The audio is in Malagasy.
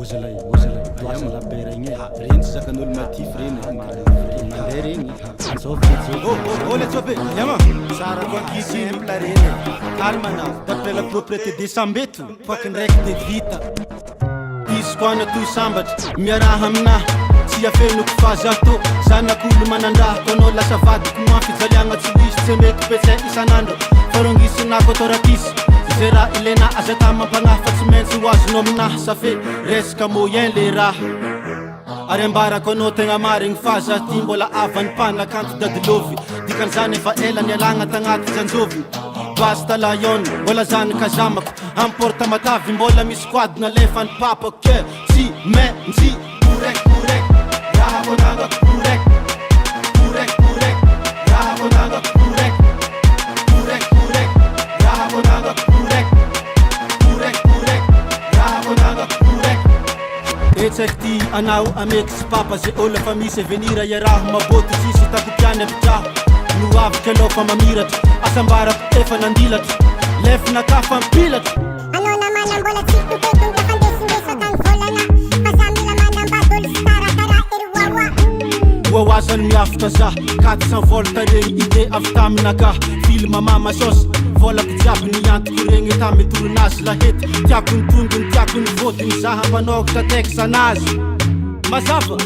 Mozalay, doasan la bereng ren zakanul matif ren mandereng so oh let's go yama sara kwa kisi plarene kalmana tapela propriété de sambetu pakin rek de vita iskona tu sambat miara hamna tia fenu kufazato sana kulu mananda kono la savate kuma fizalianga tulis semek pese isanando forongisi na kotoratis Zera ilena azeta mapanga fatsimensi wazinomina safe reska moyen le raha arembara kono tegna marigny faza ty mbola avany pana kanto dadilovy dikan'izany efa ela nialagna tagnaty janjovy basta la yon mbola zany kazamako amporta matavy mbola misy koadina lefany papako ke tsy maintsy korek raha vonangako korek raha vonangako korek raha vonangako Etsakti anao ameky sy papa ze olo fa misy venira iaraho maboty tsisy takopiany apitraho no avy anao fa mamiratra asambarako efa nandilatra lefina ka fa mpilatra anao namana mbola tsy totetony ka fandesindeso tany volana fa za mila manambadolo sy karakara ery wawa zany miafaka za 400 vol taregny ide avy taminaka filma mama sauce volako jiaby niantoko regny tamy toronazy lahety tiako ny tongony tiako ny vodiny zaha mpanokatra teksanazy mazava